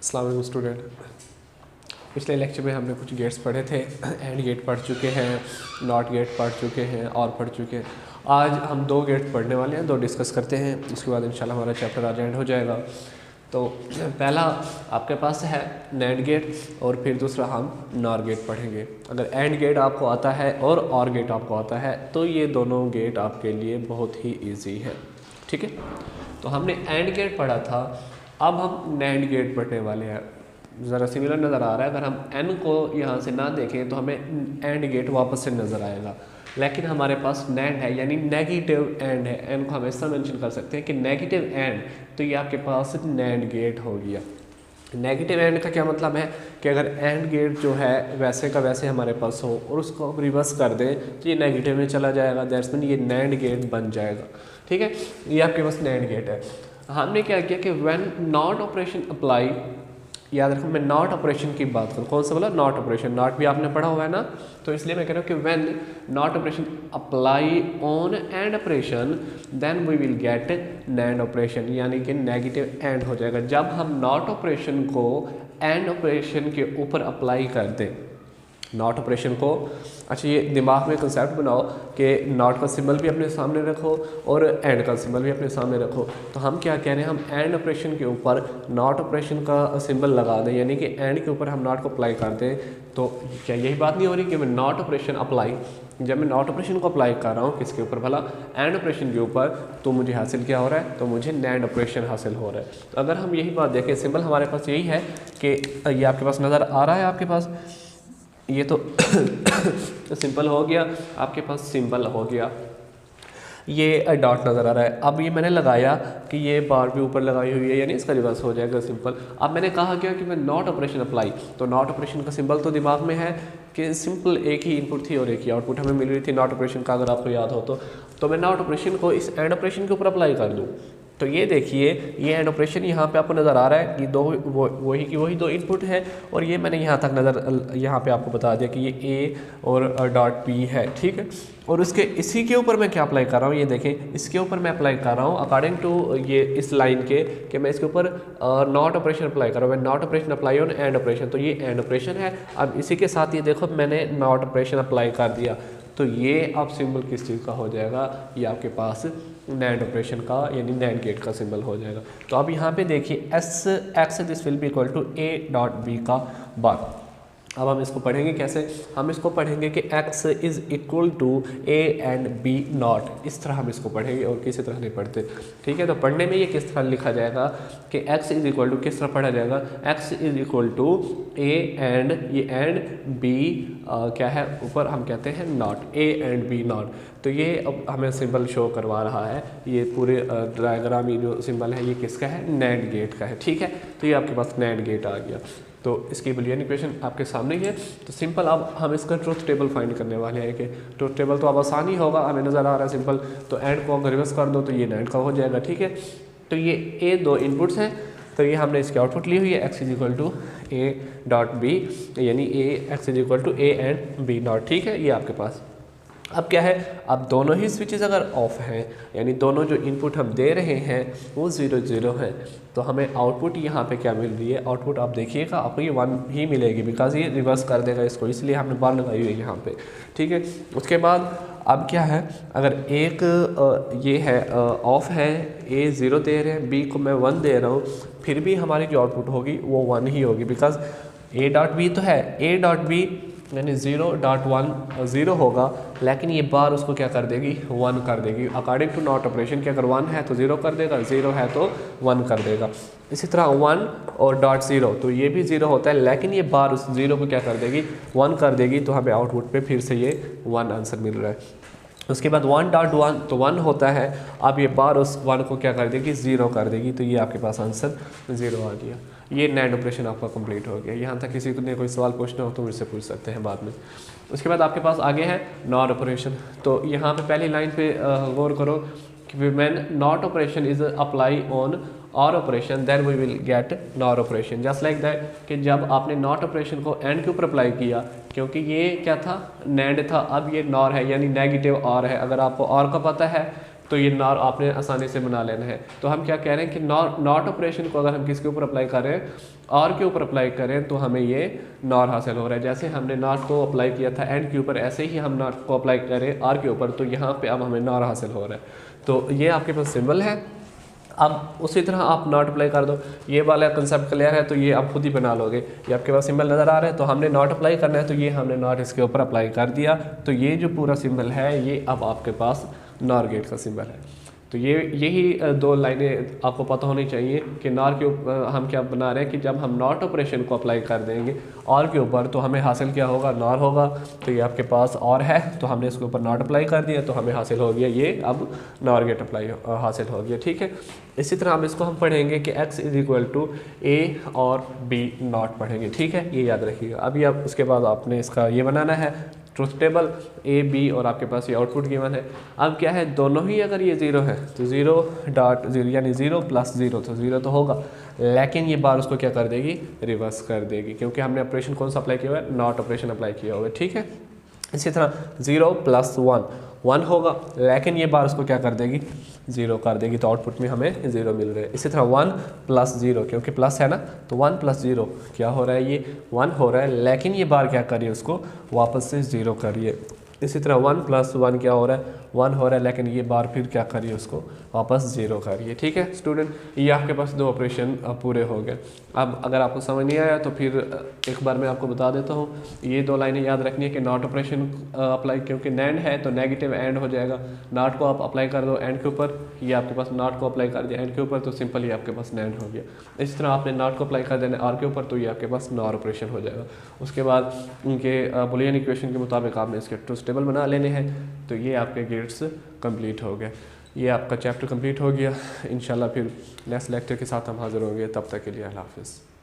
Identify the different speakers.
Speaker 1: अस्सलाम वालेकुम स्टूडेंट। पिछले लेक्चर में हमने कुछ गेट्स पढ़े थे, एंड गेट पढ़ चुके हैं, नॉट गेट पढ़ चुके हैं और पढ़ चुके हैं। आज हम दो गेट पढ़ने वाले हैं, दो डिस्कस करते हैं, उसके बाद इंशाल्लाह हमारा चैप्टर आज एंड हो जाएगा। तो पहला आपके पास है नैंड गेट और फिर दूसरा हम नॉर गेट पढ़ेंगे। अगर एंड गेट आपको आता है और गेट आपको आता है तो ये दोनों गेट आपके लिए बहुत ही ईजी है, ठीक है। तो हमने एंड गेट पढ़ा था, अब हम नैंड गेट पढ़ने वाले हैं। ज़रा सिमिलर नज़र आ रहा है, अगर हम एन को यहाँ से ना देखें तो हमें एंड गेट वापस से नज़र आएगा, लेकिन हमारे पास नैंड है यानी नेगेटिव एंड है। एन को हम इस तरह मेंशन कर सकते हैं कि नेगेटिव एंड, तो ये आपके पास नैंड गेट हो गया। नेगेटिव एंड का क्या मतलब है कि अगर एंड गेट जो है वैसे का वैसे हमारे पास हो और उसको हम रिवर्स कर दें तो ये नेगेटिव में चला जाएगा, दैट्स मीन ये नैंड गेट बन जाएगा, ठीक है। ये आपके पास नैंड गेट है। हमने क्या किया कि व्हेन नॉट ऑपरेशन अप्लाई, याद रखो मैं नॉट ऑपरेशन की बात करूँ, कौन सा बोला, नॉट ऑपरेशन। नॉट भी आपने पढ़ा हुआ है ना, तो इसलिए मैं कह रहा हूँ कि when not operation apply on and operation then we will get NAND operation, यानी कि नेगेटिव एंड हो जाएगा जब हम नॉट ऑपरेशन को एंड ऑपरेशन के ऊपर अप्लाई कर दें। नॉट ऑपरेशन को, अच्छा ये दिमाग में कंसेप्ट बनाओ कि नॉट का सिंबल भी अपने सामने रखो और एंड का सिंबल भी अपने सामने रखो। तो हम क्या कह रहे हैं, हम एंड ऑपरेशन के ऊपर नॉट ऑपरेशन का सिंबल लगा दें, यानी कि एंड के ऊपर हम नॉट को अप्लाई कर दें। तो क्या यही बात नहीं हो रही कि मैं नॉट ऑपरेशन अप्लाई, जब मैं नॉट ऑपरेशन को अप्लाई कर रहा हूँ किसके ऊपर भला, एंड ऑपरेशन के ऊपर, तो मुझे हासिल क्या हो रहा है, तो मुझे नैंड ऑपरेशन हासिल हो रहा है। तो अगर हम यही बात देखें, सिंबल हमारे पास यही है कि ये आपके पास नज़र आ रहा है, आपके पास ये तो सिंपल हो गया, आपके पास सिंबल हो गया, ये डॉट नज़र आ रहा है। अब ये मैंने लगाया कि ये बार भी ऊपर लगाई हुई है, यानी इसका रिवर्स हो जाएगा सिंपल। अब मैंने कहा क्या कि मैं नॉट ऑपरेशन अप्लाई, तो नॉट ऑपरेशन का सिंबल तो दिमाग में है कि सिंपल एक ही इनपुट थी और एक ही आउटपुट हमें मिल रही थी नॉट ऑपरेशन का, अगर आपको याद हो तो मैं नॉट ऑपरेशन को इस एंड ऑपरेशन के ऊपर अप्लाई कर दूँ। तो ये देखिए, ये एंड ऑपरेशन यहाँ पे आपको नज़र आ रहा है, ये दो वही दो इनपुट है, और ये मैंने यहाँ तक यहाँ पे आपको बता दिया कि ये ए और डॉट पी है, ठीक है। और उसके इसी के ऊपर मैं क्या अप्लाई कर रहा हूँ, ये देखें, इसके ऊपर मैं अप्लाई कर रहा हूँ अकॉर्डिंग टू ये इस लाइन के कि मैं इसके ऊपर नॉट ऑपरेशन अप्लाई कर रहा हूँ। Not operation apply on and operation, तो ये एंड ऑपरेशन है। अब इसी के साथ ये देखो मैंने नॉट ऑपरेशन अप्लाई कर दिया, तो ये अब सिंबल किस चीज़ का हो जाएगा, ये आपके पास नैंड ऑपरेशन का यानी नैंड गेट का सिंबल हो जाएगा। तो अब यहाँ पे देखिए S X this will be equal to A dot B का बार। अब हम इसको पढ़ेंगे कैसे, हम इसको पढ़ेंगे कि x is equal to a and b not, इस तरह हम इसको पढ़ेंगे और किसी तरह नहीं पढ़ते, ठीक है। तो पढ़ने में ये किस तरह लिखा जाएगा कि x इज़ इक्वल टू, किस तरह पढ़ा जाएगा, x is equal to a and, ये एंड b क्या है ऊपर, हम कहते हैं not, a and b not. तो ये अब हमें सिंबल शो करवा रहा है, ये पूरे डायग्राम ये जो सिंबल है ये किसका है, नैंड गेट का है, ठीक है। तो ये आपके पास नैंड गेट आ गया। तो इसकी बुलियन इक्वेशन आपके सामने ही है। तो सिंपल अब हम इसका ट्रुथ टेबल फाइंड करने वाले हैं कि ट्रुथ टेबल तो अब आसान ही होगा, हमें नज़र आ रहा है सिंपल। तो एंड को अगर रिवर्स कर दो तो ये नैंड का हो जाएगा, ठीक है। तो ये ए दो इनपुट्स हैं, तो ये हमने इसकी आउटपुट ली हुई है x is equal to A dot B, यानी A x is equal to A and B not, ठीक है। ये आपके पास अब क्या है, अब दोनों ही स्विचेस अगर ऑफ हैं, यानी दोनों जो इनपुट हम दे रहे हैं वो 0 0 है, तो हमें आउटपुट यहाँ पे क्या मिल रही है, आउटपुट आप देखिएगा आपको ये 1 ही मिलेगी, बिकॉज ये रिवर्स कर देगा इसको, इसलिए हमने बार लगाई हुई है यहाँ पे, ठीक है। उसके बाद अब क्या है, अगर एक ये है ऑफ है, ए 0 दे रहे हैं, बी को मैं 1 दे रहा हूँ, फिर भी हमारी जो आउटपुट होगी वो 1 ही होगी, बिकॉज ए डॉट बी तो है, ए डॉट बी यानी 0.1 0 होगा, लेकिन ये बार उसको क्या कर देगी, 1 कर देगी अकॉर्डिंग टू नॉट ऑपरेशन के। अगर 1 है तो 0 कर देगा, 0 है तो 1 कर देगा। इसी तरह 1 और डॉट 0, तो ये भी 0 होता है, लेकिन ये बार उस 0 को क्या कर देगी, 1 कर देगी, तो हमें आउटपुट पे फिर से ये 1 आंसर मिल रहा है। उसके बाद 1.1 तो 1 होता है, अब ये बार उस 1 को क्या कर देगी, 0 कर देगी, तो ये आपके पास आंसर 0 आ गया। ये नैंड ऑपरेशन आपका कंप्लीट हो गया। यहाँ तक किसी ने कोई सवाल पूछना हो तो मुझसे पूछ सकते हैं बाद में। उसके बाद आपके पास आगे है नॉट ऑपरेशन। तो यहाँ पे पहली लाइन पे गौर करो कि when not operation is apply on OR operation then we will get NOR operation, just like that कि जब आपने नॉट ऑपरेशन को एंड के ऊपर अप्लाई किया, क्योंकि ये क्या था, नैंड था, अब ये नॉर है यानी नेगेटिव और है। अगर आपको और का पता है तो ये नॉर आपने आसानी से बना लेना है। तो हम क्या कह रहे हैं कि नॉट ऑपरेशन को अगर हम किसके ऊपर अप्लाई करें, और के ऊपर अप्लाई करें, तो हमें ये नॉर हासिल हो रहा है। जैसे हमने नॉट को अप्लाई किया था एंड के ऊपर, ऐसे ही हम नॉट को अप्लाई करें आर के ऊपर, तो यहाँ पे अब हमें नॉर हासिल हो रहा है। तो ये आपके पास सिंबल है। अब उसी तरह आप नॉट अप्लाई कर दो। ये वाला कंसेप्ट क्लियर है, तो ये आप खुद ही बना लोगे। ये आपके पास सिंबल नज़र आ रहा है, तो हमने नॉट अप्लाई करना है, तो ये हमने नॉट इसके ऊपर अप्लाई कर दिया। तो ये जो पूरा सिंबल है ये अब आपके पास नॉर गेट का सिंबल है। तो ये यही दो लाइनें आपको पता होनी चाहिए कि नॉर के ऊपर हम क्या बना रहे हैं कि जब हम नॉट ऑपरेशन को अप्लाई कर देंगे और के ऊपर, तो हमें हासिल क्या होगा, नॉर होगा। तो ये आपके पास और है, तो हमने इसके ऊपर नॉट अप्लाई कर दिया, तो हमें हासिल हो गया ये अब नॉर गेट अप्लाई हासिल हो गया। ठीक है, इसी तरह अब इसको हम पढ़ेंगे कि x = a और b नॉट पढ़ेंगे। ठीक है, ये याद रखिएगा। अभी अब उसके बाद आपने इसका ये बनाना है ट्रुथ टेबल a b, और आपके पास ये आउटपुट गिवन है। अब क्या है, दोनों ही अगर ये 0 है तो 0.0 यानी 0 + 0, तो 0 तो होगा, लेकिन ये बार उसको क्या कर देगी, रिवर्स कर देगी, क्योंकि हमने ऑपरेशन कौन सा अप्लाई किया हुआ है, नॉट ऑपरेशन अप्लाई किया हुआ है। ठीक है, इसी तरह 0 + 1 1 होगा, लेकिन ये बार उसको क्या कर देगी, 0 कर देगी, तो आउटपुट में हमें 0 मिल रहा है। इसी तरह 1 + 0, क्योंकि प्लस है ना, तो 1 + 0 क्या हो रहा है, ये 1 हो रहा है, लेकिन ये बार क्या करिए, उसको वापस से 0 करिए। इसी तरह 1 + 1 क्या हो रहा है, 1 हो रहा है, लेकिन ये बार फिर क्या करिए, उसको वापस 0 करिए। ठीक है स्टूडेंट, ये आपके पास 2 ऑपरेशन पूरे हो गए। अब अगर आपको समझ नहीं आया तो फिर एक बार मैं आपको बता देता हूँ। ये 2 लाइनें याद रखनी है कि नॉट ऑपरेशन अप्लाई, क्योंकि नैंड है तो नेगेटिव एंड हो जाएगा। नॉट को आप अप्लाई कर दो एंड के ऊपर, ये आपके पास नॉट को अप्लाई कर दिया एंड के ऊपर, तो सिंपल ही आपके पास नैंड हो गया। इस तरह आपने नॉट को अप्लाई कर देना आर के ऊपर, तो ये आपके पास नॉर ऑपरेशन हो जाएगा। उसके बाद उनके बुलियन इक्वेशन के मुताबिक आपने इसके ट्रुथ टेबल बना लेने हैं। तो ये आपके गेट्स कंप्लीट हो गए। ये आपका चैप्टर कंप्लीट हो गया। इंशाल्लाह फिर नेक्स्ट लेक्चर के साथ हम हाज़िर होंगे। तब तक के लिए अल्लाह हाफ़िज़।